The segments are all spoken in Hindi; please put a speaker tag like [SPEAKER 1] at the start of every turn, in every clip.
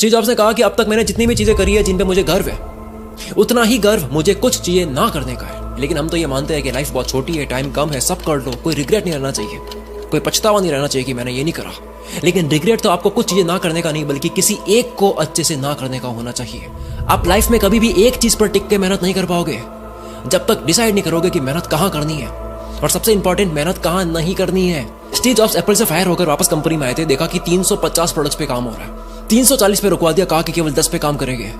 [SPEAKER 1] स्टीव जॉब्स ने कहा कि अब तक मैंने जितनी भी चीजें करी है जिन पे मुझे गर्व है, उतना ही गर्व मुझे कुछ चीजें ना करने का है। लेकिन हम तो ये मानते हैं कि लाइफ बहुत छोटी है, टाइम कम है, सब कर लो, कोई रिग्रेट नहीं रहना चाहिए, कोई पछतावा नहीं रहना चाहिए कि मैंने ये नहीं करा। लेकिन रिग्रेट तो आपको कुछ चीजें ना करने का नहीं, बल्कि किसी एक को अच्छे से ना करने का होना चाहिए। आप लाइफ में कभी भी एक चीज पर टिक के मेहनत नहीं कर पाओगे जब तक डिसाइड नहीं करोगे कि मेहनत कहाँ करनी है, और सबसे इंपॉर्टेंट मेहनत कहाँ नहीं करनी है। स्टीव जॉब्स एप्पल से फायर होकर वापस कंपनी में आए थे, देखा कि 350 प्रोडक्ट्स पे काम हो रहा है, 340 पे रुकवा दिया, कहा कि केवल 10 पे काम करेंगे,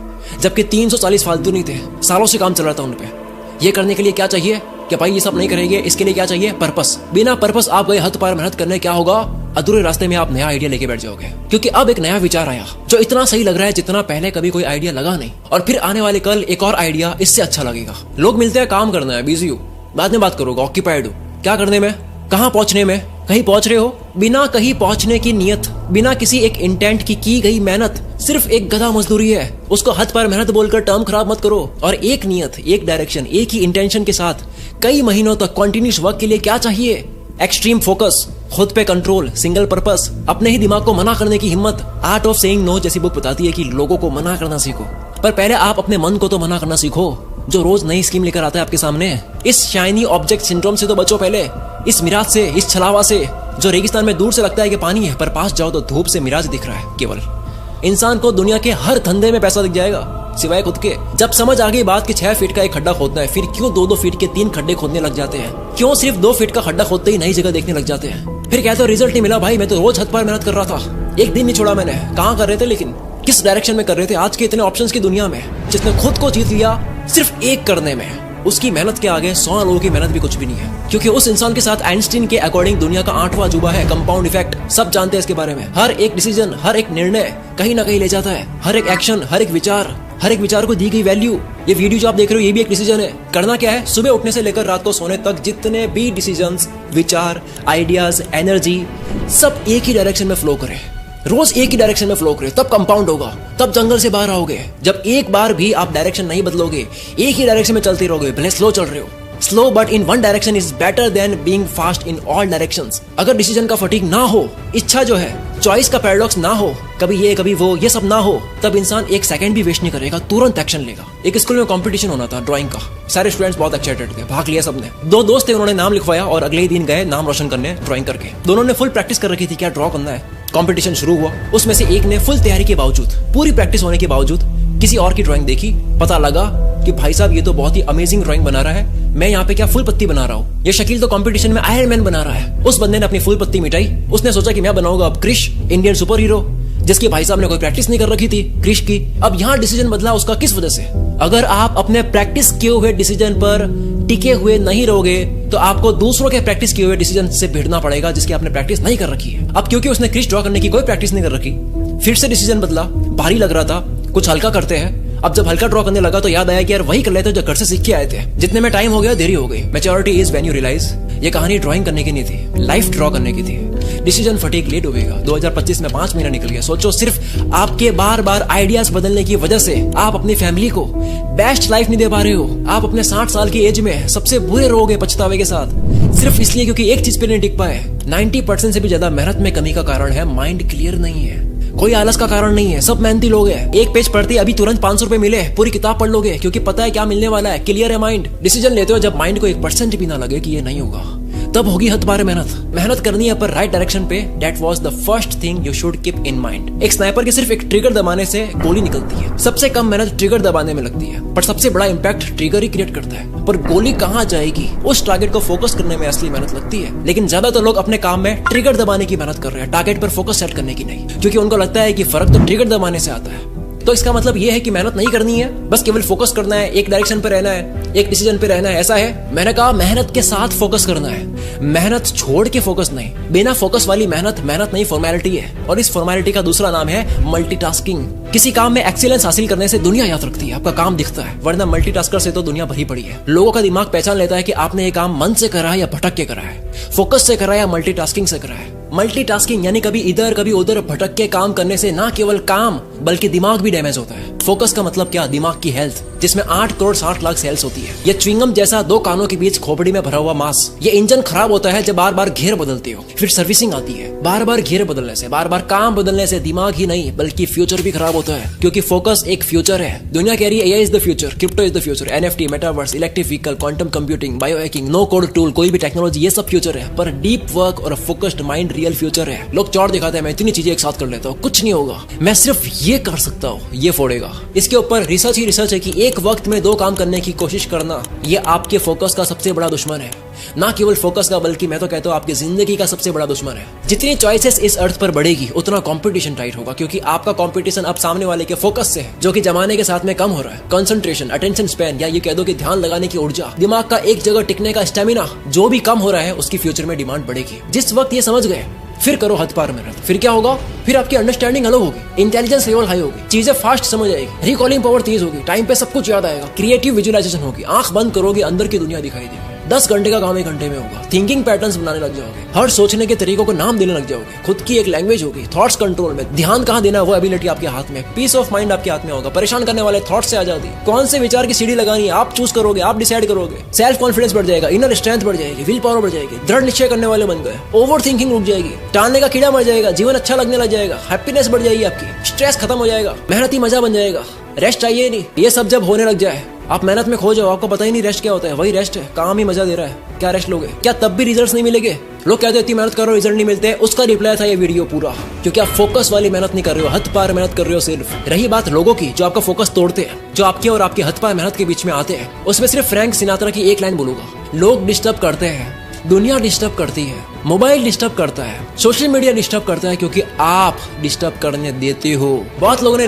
[SPEAKER 1] जबकि 340 फालतू नहीं थे, सालों से काम चल रहा था उन पे। ये करने के लिए क्या चाहिए कि भाई ये सब नहीं करेंगे, इसके लिए क्या चाहिए? पर्पस। बिना पर्पस आप गए हद पार मेहनत करने, क्या होगा? अधूरे रास्ते में आप नया आइडिया लेके बैठ जाओगे, क्योंकि अब एक नया विचार आया जो इतना सही लग रहा है जितना पहले कभी कोई आइडिया लगा नहीं, और फिर आने वाले कल एक और आइडिया इससे अच्छा लगेगा। लोग मिलते हैं, काम करना है, बिजी हूँ, बाद में बात करूंगा, ऑक्यूपाइड हूँ, क्या करने में, कहाँ पहुंचने में, कहीं पहुंच रहे हो, बिना कहीं पहुंचने की नियत, बिना किसी एक इंटेंट की गई मेहनत सिर्फ एक गधा मजदूरी है। उसको हद पर मेहनत बोलकर टर्म खराब मत करो। और एक नियत, एक डायरेक्शन, एक ही इंटेंशन के साथ कई महीनों तक कॉन्टिन्यूस वर्क के लिए क्या चाहिए? एक्सट्रीम फोकस, खुद पे कंट्रोल, सिंगल पर्पस, अपने ही दिमाग को मना करने की हिम्मत। आर्ट ऑफ सेइंग नो जैसी बुक बताती है कि लोगों को मना करना सीखो, पर पहले आप अपने मन को तो मना करना सीखो, जो रोज नई स्कीम लेकर आता है आपके सामने। इस शाइनी ऑब्जेक्ट सिंड्रोम से तो बचो पहले, इस मिराज से, इस छलावा से, जो रेगिस्तान में दूर से लगता है कि पानी है, पर पास जाओ तो धूप से मिराज दिख रहा है केवल। इंसान को दुनिया के हर धंधे में पैसा दिख जाएगा सिवाय खुद के। जब समझ आ गई बात कि 6 फीट का एक खड्डा खोदना है, फिर क्यों 2-2 फीट के 3 खड्डे खोदने लग जाते हैं? क्यों सिर्फ 2 फीट का खड्डा खोदते ही नई जगह देखने लग जाते हैं? फिर कहते हो रिजल्ट नहीं मिला। भाई मैं तो रोज हद पार मेहनत कर रहा था, एक दिन नहीं छोड़ा मैंने। कहाँ कर रहे थे, लेकिन किस डायरेक्शन में कर रहे थे? आज के इतने ऑप्शंस की दुनिया में जिसने खुद को जीत लिया सिर्फ एक करने में, उसकी मेहनत के आगे 100 लोगों की मेहनत भी कुछ भी नहीं है। क्योंकि उस इंसान के साथ आइंस्टीन के अकॉर्डिंग दुनिया का 8वां अजूबा है कंपाउंड इफेक्ट। सब जानते हैं इसके बारे में। हर एक डिसीजन, हर एक निर्णय कहीं ना कहीं ले जाता है, हर एक एक्शन, हर एक विचार को दी गई वैल्यू। ये वीडियो जो आप देख रहे हो ये भी एक डिसीजन है। करना क्या है? सुबह उठने से लेकर रात को सोने तक जितने भी डिसीजंस, विचार, आइडियाज, एनर्जी, सब एक ही डायरेक्शन में फ्लो करें, रोज एक ही डायरेक्शन में फ्लो करें, तब कंपाउंड होगा, तब जंगल से बाहर आओगे। जब एक बार भी आप डायरेक्शन नहीं बदलोगे, एक ही डायरेक्शन में चलते रहोगे, भले स्लो चल रहे हो, slow but in one direction is better than being fast in all directions. अगर डिसीजन का फटीग ना हो, इच्छा जो है, चॉइस का पैराडॉक्स ना हो, कभी ये कभी वो, ये सब ना हो, तब इंसान एक सेकंड भी वेस्ट नहीं करेगा, तुरंत एक्शन लेगा। एक स्कूल में कंपटीशन होना था ड्राइंग का, सारे स्टूडेंट्स बहुत एक्साइटेड थे, भाग लिया सबने। 2 दोस्त थे, उन्होंने नाम लिखवाया और अगले ही दिन गए नाम रोशन करने ड्राइंग करके। दोनों ने फुल प्रैक्टिस कर रखी थी क्या ड्रॉ करना है। कंपटीशन शुरू हुआ, उसमें से एक ने फुल तैयारी के बावजूद, पूरी प्रैक्टिस होने के बावजूद किसी और की ड्राइंग देखी, पता लगा कि भाई साहब ये तो बहुत ही अमेजिंग ड्राइंग बना रहा है, मैं यहाँ पे क्या फुल पत्ती बना रहा हूँ, ये शकील तो कंपटीशन में आयरन मैन बना रहा है। उस बंदे ने अपनी फुल पत्ती मिटाई, उसने सोचा कि मैं बनाऊंगा अब क्रिश, इंडियन सुपर हीरो, जिसके भाई साहब ने कोई प्रैक्टिस नहीं कर रखी थी क्रिश की। अब यहाँ डिसीजन बदला उसका किस वजह से? अगर आप अपने प्रैक्टिस किए हुए डिसीजन पर टिके हुए नहीं रहोगे तो आपको दूसरों के प्रैक्टिस किए हुए डिसीजन से भिड़ना पड़ेगा जिसकी आपने प्रैक्टिस नहीं कर रखी है। अब क्योंकि उसने क्रिश ड्रॉ करने की कोई प्रैक्टिस नहीं कर रखी, फिर से डिसीजन बदला, भारी लग रहा था, कुछ हल्का करते हैं। अब जब हल्का ड्रॉ करने लगा तो याद आया कि यार वही कर लेते जो घर से सीख के आए थे। जितने में टाइम हो गया देरी हो गई। Maturity is when you realize ये कहानी ड्राइंग करने की नहीं थी, लाइफ ड्रॉ करने की थी। डिसीजन फटीक लेट हो गएगा। 2025 में 5 महीना निकल गया। सोचो सिर्फ आपके बार बार आइडियाज बदलने की वजह से आप अपनी फैमिली को बेस्ट लाइफ नहीं दे पा रहे हो। आप अपने 60 साल की एज में सबसे बुरे रहोगे पछतावे के साथ, सिर्फ इसलिए क्योंकि एक चीज पे नहीं टिक पाए। 90% से भी ज्यादा मेहनत में कमी का कारण है माइंड क्लियर नहीं है, कोई आलस का कारण नहीं है। सब मेहनती लोग हैं। एक पेज पढ़ते अभी तुरंत 500 रुपए मिले, पूरी किताब पढ़ लोगे क्योंकि पता है क्या मिलने वाला है, क्लियर है माइंड। डिसीजन लेते हो जब माइंड को 1% भी ना लगे कि ये नहीं होगा, तब होगी हद पार मेहनत करनी है पर राइट डायरेक्शन पे। That was the first thing you should keep in mind. एक स्नाइपर के सिर्फ एक ट्रिगर दबाने से गोली निकलती है। सबसे कम मेहनत ट्रिगर दबाने में लगती है, पर सबसे बड़ा इंपैक्ट ट्रिगर ही क्रिएट करता है। पर गोली कहाँ जाएगी, उस टारगेट को फोकस करने में असली मेहनत लगती है। लेकिन ज्यादातर लोग अपने काम में ट्रिगर दबाने की मेहनत कर रहे हैं, टारगेट पर फोकस सेट करने की नहीं, क्योंकि उनको लगता है कि फर्क तो ट्रिगर दबाने से आता है। तो इसका मतलब ये है कि मेहनत नहीं करनी है, बस केवल फोकस करना है, एक डायरेक्शन पे रहना है, एक डिसीजन पे रहना है, ऐसा है। मैंने कहा मेहनत के साथ फोकस करना है, मेहनत छोड़ के फोकस नहीं। बिना फोकस वाली मेहनत नहीं, फॉर्मेलिटी है। और इस फॉर्मेलिटी का दूसरा नाम है मल्टीटास्किंग। किसी काम में एक्सीलेंस हासिल करने से दुनिया याद रखती है, आपका काम दिखता है, वरना मल्टीटास्कर से तो दुनिया भरी पड़ी है। लोगों का दिमाग पहचान लेता है कि आपने ये काम मन से करा है या भटक के करा है, फोकस से करा है या मल्टीटास्किंग से करा है। मल्टीटास्किंग यानी कभी इधर कभी उधर भटक के काम करने से ना केवल काम बल्कि दिमाग भी डैमेज होता है। फोकस का मतलब क्या? दिमाग की हेल्थ। जिसमें 8 करोड़ 60 लाख सेल्स होती है। ये च्युइंगम जैसा 2 कानों के बीच खोपड़ी में भरा हुआ मांस। ये इंजन खराब होता है जब बार बार घेर बदलते हो। फिर सर्विसिंग आती है। बार बार घेर बदलने से, बार बार काम बदलने से दिमाग ही नहीं बल्कि फ्यूचर भी खराब होता है, क्योंकि फोकस एक फ्यूचर है। दुनिया कह रही है AI is the future, crypto is the future, NFT, metaverse, electric vehicle, quantum computing, bio hacking, no code tool, कोई भी टेक्नोलॉजी, ये सब फ्यूचर है। पर डीप वर्क और फोकस्ड माइंड रियल फ्यूचर है। लोग चौड़ दिखाते हैं, मैं इतनी चीजें एक साथ कर लेता हूँ, कुछ नहीं होगा, मैं सिर्फ ये कर सकता हूँ, ये फोड़ेगा। इसके ऊपर रिसर्च ही रिसर्च है कि एक वक्त में 2 काम करने की कोशिश करना ये आपके फोकस का सबसे बड़ा दुश्मन है। ना केवल फोकस का बल्कि मैं तो कहता हूँ आपकी जिंदगी का सबसे बड़ा दुश्मन है। जितनी चॉइसेस इस अर्थ पर बढ़ेगी उतना कंपटीशन टाइट होगा, क्योंकि आपका कंपटीशन अब सामने वाले के फोकस से है, जो कि जमाने के साथ में कम हो रहा है। कंसंट्रेशन, अटेंशन स्पैन, या ये कह दो कि ध्यान लगाने की ऊर्जा, दिमाग का एक जगह टिकने का स्टेमिना जो भी कम हो रहा है उसकी फ्यूचर में डिमांड बढ़ेगी। जिस वक्त ये समझ गए फिर करो हद पार मेहनत। फिर क्या होगा? फिर आपकी अंडरस्टैंडिंग अलग होगी, इंटेलिजेंस लेवल हाई होगी, चीजें फास्ट समझ आएगी, रिकॉलिंग पावर तेज होगी, टाइम पे सब कुछ याद आएगा, क्रिएटिव विजुअलाइजेशन होगी, आंख बंद करोगे अंदर की दुनिया दिखाई देगी। 10 घंटे का काम 1 घंटे में होगा। थिंकिंग पैटर्न्स बनाने लग जाओगे, हर सोचने के तरीकों को नाम देने लग जाओगे, खुद की एक लैंग्वेज होगी, थॉट्स कंट्रोल में, ध्यान कहाँ देना वो एबिलिटी आपके हाथ में, पीस ऑफ माइंड आपके हाथ में होगा, परेशान करने वाले थॉट्स से आजादी, कौन से विचार की सीढ़ी लगानी है आप चूज करोगे, आप डिसाइड करोगे, सेल्फ कॉन्फिडेंस बढ़ जाएगा, इनर स्ट्रेंथ बढ़ जाएगी, विल पावर बढ़ जाएगी, दृढ़ निश्चय करने वाले बन गए, ओवर थिंकिंग रुक जाएगी, टालने का कीड़ा मर जाएगा, जीवन अच्छा लगने लग जाएगा, हैप्पीनेस बढ़ जाएगी आपकी, स्ट्रेस खत्म हो जाएगा, मेहनती मजा बन जाएगा, रेस्ट चाहिए नहीं। ये सब जब होने लग जाए आप मेहनत में खो जाओ, आपको पता ही नहीं रेस्ट क्या होता है, वही रेस्ट है, काम ही मजा दे रहा है, क्या रेस्ट लोगे? क्या तब भी रिजल्ट्स नहीं मिलेंगे? लोग कहते हैं इतनी मेहनत करो रिजल्ट नहीं मिलते, उसका रिप्लाई था ये वीडियो पूरा, क्योंकि आप फोकस वाली मेहनत नहीं कर रहे हो, हद पार मेहनत कर रहे हो सिर्फ। रही बात लोगों की जो आपका फोकस तोड़ते हैं, जो आपके और आपके हद पार मेहनत के बीच में आते हैं, उसमें सिर्फ फ्रैंक सिनात्रा की एक लाइन बोलूंगा, लोग डिस्टर्ब करते हैं, दुनिया डिस्टर्ब करती है, मोबाइल डिस्टर्ब करता है, सोशल मीडिया डिस्टर्ब करता है, क्योंकि आप डिस्टर्ब करने देते हो। बहुत लोगों ने